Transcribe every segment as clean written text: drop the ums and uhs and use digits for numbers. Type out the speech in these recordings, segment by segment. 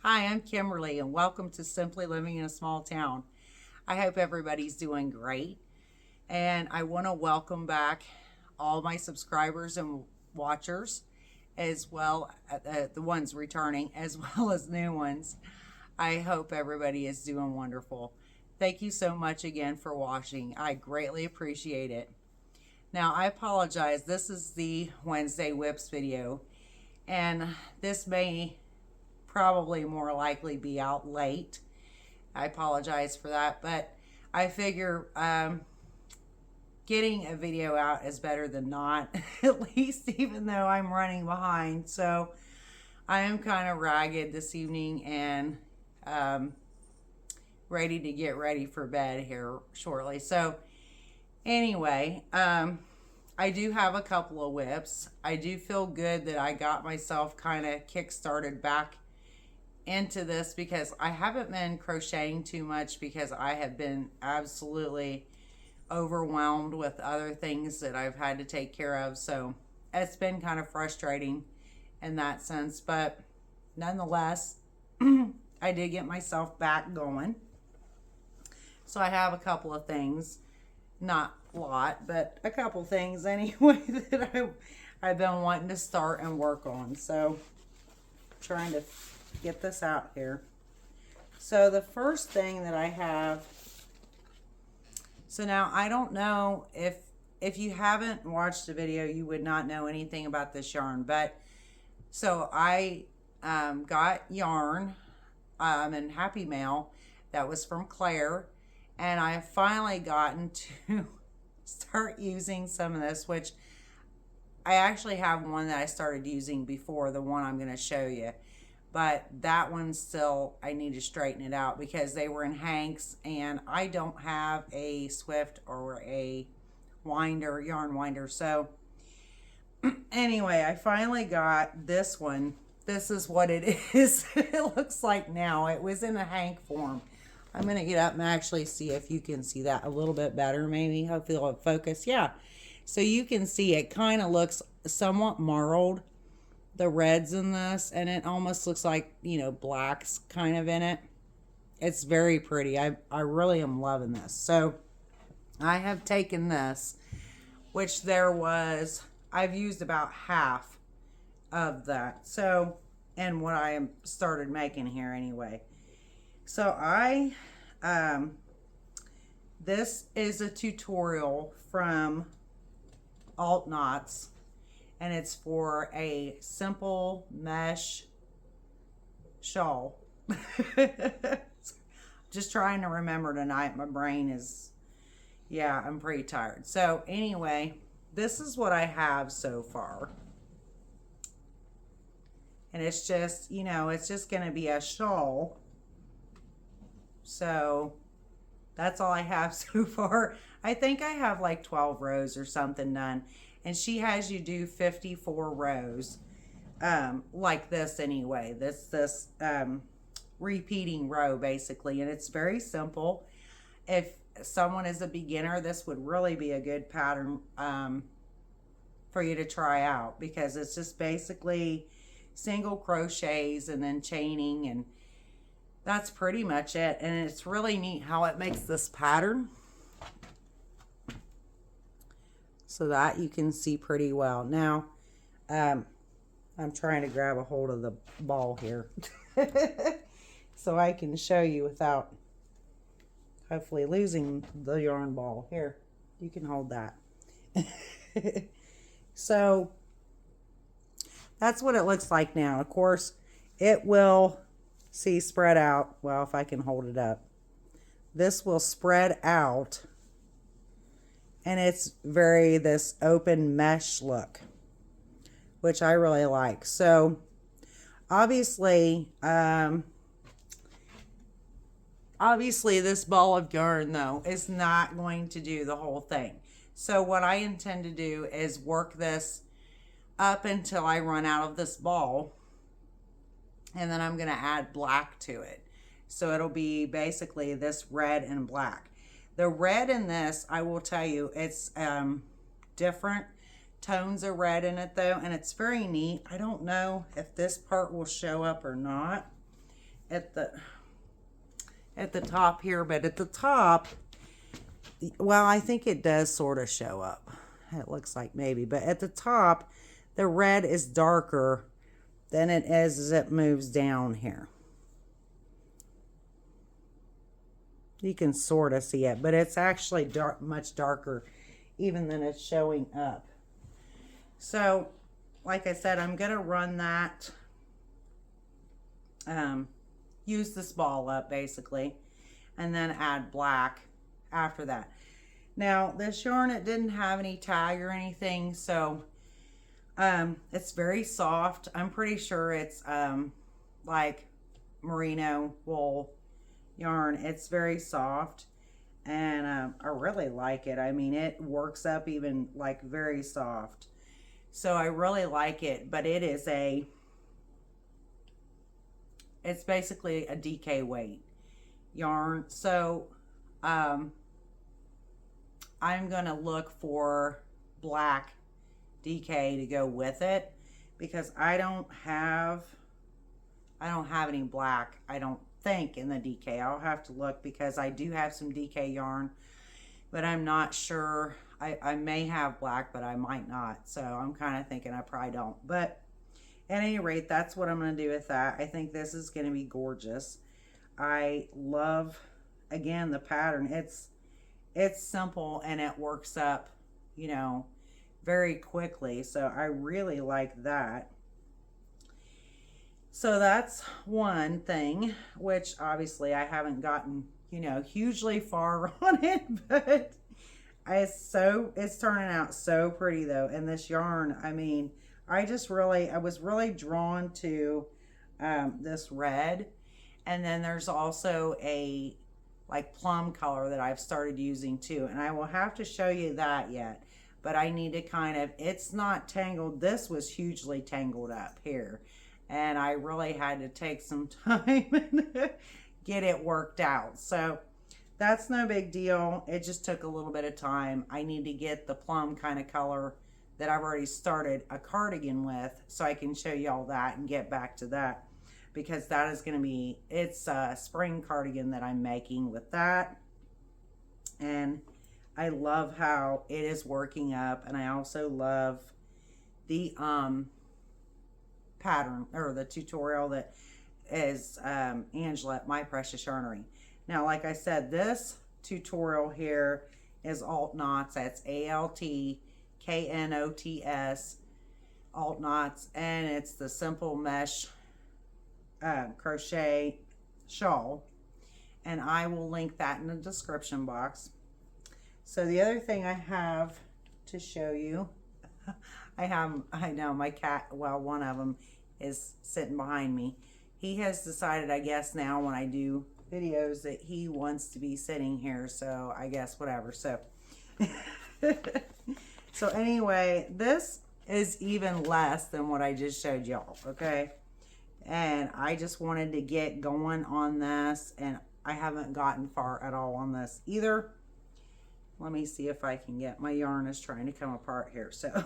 Hi, I'm Kimberly, and welcome to Simply Living in a Small Town. I hope everybody's doing great, and I want to welcome back all my subscribers and watchers, as well the ones returning, as well as new ones. I hope everybody is doing wonderful. Thank you so much again for watching. I greatly appreciate it. Now, I apologize. This is the Wednesday WIPS video, and this may probably more likely be out late. I apologize for that, but I figure getting a video out is better than not, at least, even though I'm running behind. So I am kind of ragged this evening and ready to get ready for bed here shortly. So anyway, I do have a couple of WIPs. I do feel good that I got myself kind of kick-started back into this because I haven't been crocheting too much because I have been absolutely overwhelmed with other things that I've had to take care of. So it's been kind of frustrating in that sense, but nonetheless, I did get myself back going. So I have a couple of things, not a lot, but a couple things anyway that I've been wanting to start and work on. So trying to get this out here. So the first thing that I have, so now I don't know if you haven't watched the video, you would not know anything about this yarn, but so I got yarn in Happy Mail that was from Claire, and I have finally gotten to start using some of this, which I actually have one that I started using before the one I'm going to show you. But that one still, I need to straighten it out because they were in hanks and I don't have a Swift or a winder, yarn winder. So anyway, I finally got this one. This is what it is. It looks like now. It was in a hank form. I'm going to get up and actually see if you can see that a little bit better maybe. Hopefully it'll focus. Yeah. So you can see it kind of looks somewhat marled, the reds in this, and it almost looks like, you know, blacks kind of in it. It's very pretty. I really am loving this. So I have taken this, which there was, I've used about half of that. So, and what I started making here anyway. So this is a tutorial from Alt Knots, and it's for a simple mesh shawl. Just trying to remember tonight. My brain is, yeah, I'm pretty tired. So anyway, this is what I have so far. And it's just, you know, it's just going to be a shawl. So that's all I have so far. I think I have like 12 rows or something done. And she has you do 54 rows, like this anyway. This repeating row basically. And it's very simple. If someone is a beginner, this would really be a good pattern for you to try out. Because it's just basically single crochets and then chaining, and that's pretty much it. And it's really neat how it makes this pattern, so that you can see pretty well. Now, I'm trying to grab a hold of the ball here so I can show you without hopefully losing the yarn ball. Here, you can hold that. So that's what it looks like now. Of course, it will, see, spread out. Well, if I can hold it up. This will spread out. And it's very this open mesh look, which I really like. So obviously this ball of yarn though is not going to do the whole thing. So what I intend to do is work this up until I run out of this ball, and then I'm going to add black to it. So it'll be basically this red and black. The red in this, I will tell you, it's different tones of red in it though, and it's very neat. I don't know if this part will show up or not. at the top here, but at the top, well, I think it does sort of show up. It looks like maybe, but at the top, the red is darker than it is as it moves down here. You can sort of see it, but it's actually much darker even than it's showing up. So, like I said, I'm going to run that, use this ball up basically, and then add black after that. Now, this yarn, it didn't have any tag or anything, so it's very soft. I'm pretty sure it's like merino wool yarn. It's very soft, and I really like it. I mean, it works up even like very soft. So I really like it, but it's basically a DK weight yarn. So I'm going to look for black DK to go with it, because I don't have any black, I don't think, in the DK. I'll have to look, because I do have some DK yarn, but I'm not sure. I may have black, but I might not. So I'm kind of thinking I probably don't. But at any rate, that's what I'm going to do with that. I think this is going to be gorgeous. I love, again, the pattern. It's simple, and it works up, you know, very quickly. So I really like that. So that's one thing, which obviously I haven't gotten, you know, hugely far on it, but it's turning out so pretty though. And this yarn, I mean, I was really drawn to this red. And then there's also a like plum color that I've started using too. And I will have to show you that yet, but I need to kind of, it's not tangled. This was hugely tangled up here, and I really had to take some time and get it worked out. So that's no big deal. It just took a little bit of time. I need to get the plum kind of color that I've already started a cardigan with, so I can show you all that and get back to that, because that is going to be, it's a spring cardigan that I'm making with that. And I love how it is working up, and I also love the pattern, or the tutorial that is Angela at My Precious Yarnery. Now, like I said, this tutorial here is alt knots. That's ALTKNOTS, alt knots, and it's the simple mesh crochet shawl, and I will link that in the description box. So the other thing I have to show you, I know my cat, well, one of them is sitting behind me. He has decided, I guess now when I do videos, that he wants to be sitting here, so I guess whatever. So so anyway, this is even less than what I just showed y'all, okay? And I just wanted to get going on this, and I haven't gotten far at all on this either. Let me see if I can get, my yarn is trying to come apart here. So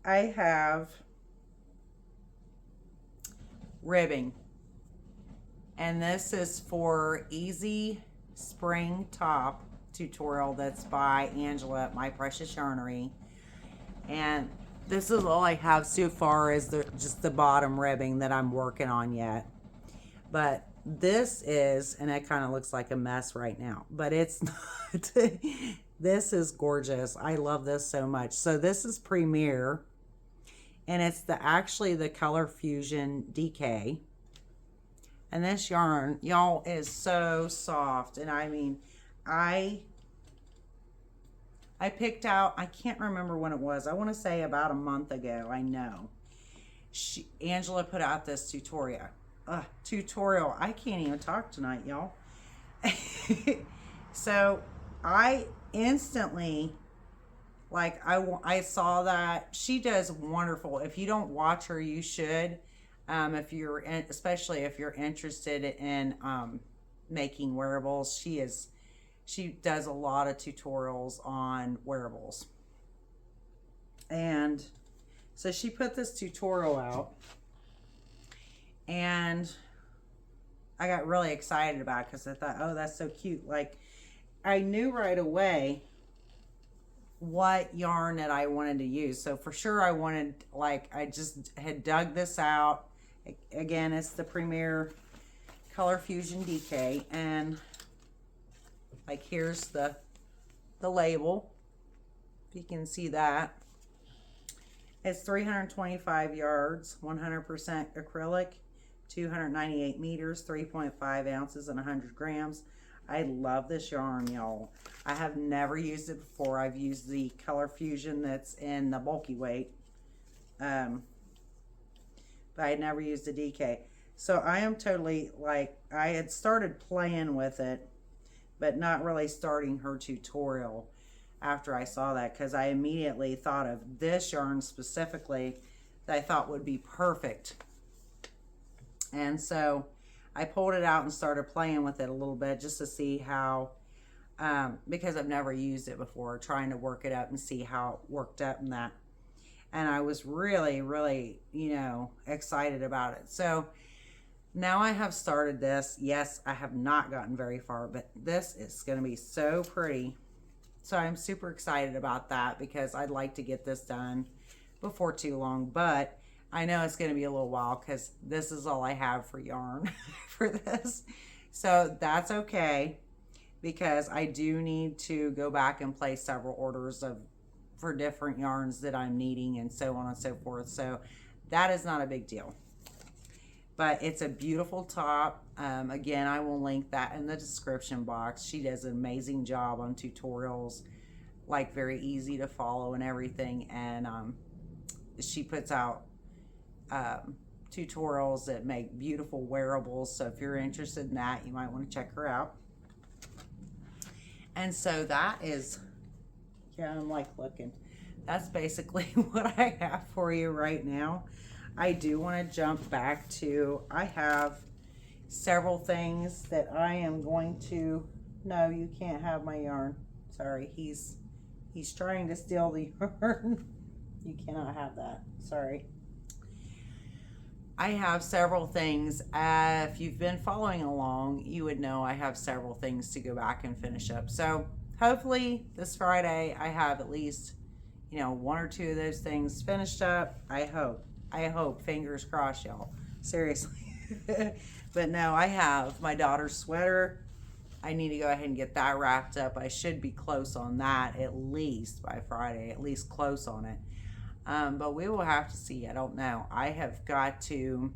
I have ribbing, and this is for Easy Spring Top tutorial that's by Angela at My Precious Yarnery. And this is all I have so far, is just the bottom ribbing that I'm working on yet. But this is, and it kind of looks like a mess right now, but it's not. This is gorgeous. I love this so much. So this is Premier, and it's actually the Color Fusion DK. And this yarn, y'all, is so soft. And I mean, I picked out, I can't remember when it was. I want to say about a month ago, I know. Angela put out this tutorial. I can't even talk tonight, y'all. So I instantly, like, I saw that. She does wonderful. If you don't watch her, you should. Especially if you're interested in making wearables. She does a lot of tutorials on wearables. And so she put this tutorial out, and I got really excited about it because I thought, oh, that's so cute. Like, I knew right away what yarn that I wanted to use. So for sure I wanted, like, I just had dug this out. Again, it's the Premier Color Fusion DK, and like here's the label, if you can see that. It's 325 yards, 100% acrylic, 298 meters, 3.5 ounces, and 100 grams. I love this yarn, y'all. I have never used it before. I've used the Color Fusion that's in the bulky weight, but I had never used the DK. So I am totally, like, I had started playing with it, but not really starting her tutorial after I saw that, because I immediately thought of this yarn specifically that I thought would be perfect. And so I pulled it out and started playing with it a little bit just to see how, because I've never used it before, trying to work it up and see how it worked up and that. And I was really, really, you know, excited about it. So now I have started this. Yes, I have not gotten very far, but this is going to be so pretty. So I'm super excited about that because I'd like to get this done before too long, but I know it's going to be a little while because this is all I have for yarn for this. So that's okay, because I do need to go back and place several orders for different yarns that I'm needing and so on and so forth. So that is not a big deal. But it's a beautiful top. Again, I will link that in the description box. She does an amazing job on tutorials, like very easy to follow and everything. And she puts out tutorials that make beautiful wearables. So if you're interested in that, you might want to check her out. And so that is, yeah, I'm like looking. That's basically what I have for you right now. I do want to jump back to, I have several things that I am going to, no, you can't have my yarn. Sorry, he's trying to steal the yarn. You cannot have that. Sorry. I have several things. If you've been following along, you would know I have several things to go back and finish up. So hopefully this Friday I have at least, you know, one or two of those things finished up. I hope, fingers crossed, y'all. Seriously. But no, I have my daughter's sweater. I need to go ahead and get that wrapped up. I should be close on that at least by Friday, at least close on it. But we will have to see. I don't know. I have got to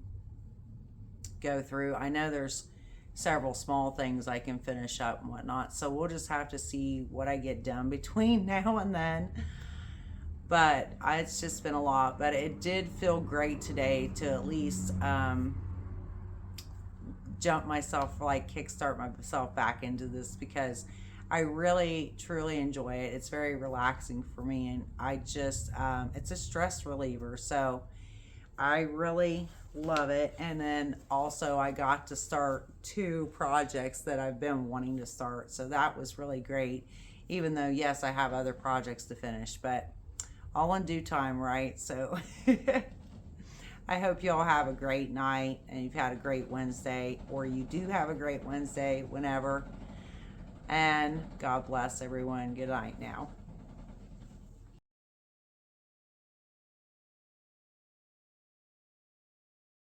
go through. I know there's several small things I can finish up and whatnot. So we'll just have to see what I get done between now and then. But it's just been a lot. But it did feel great today to at least jump myself, like kickstart myself back into this, because I really, truly enjoy it. It's very relaxing for me, and I just, it's a stress reliever. So I really love it. And then also I got to start 2 projects that I've been wanting to start. So that was really great, even though, yes, I have other projects to finish, but all in due time, right? So I hope you all have a great night and you've had a great Wednesday, or you do have a great Wednesday whenever. And God bless everyone. Good night now.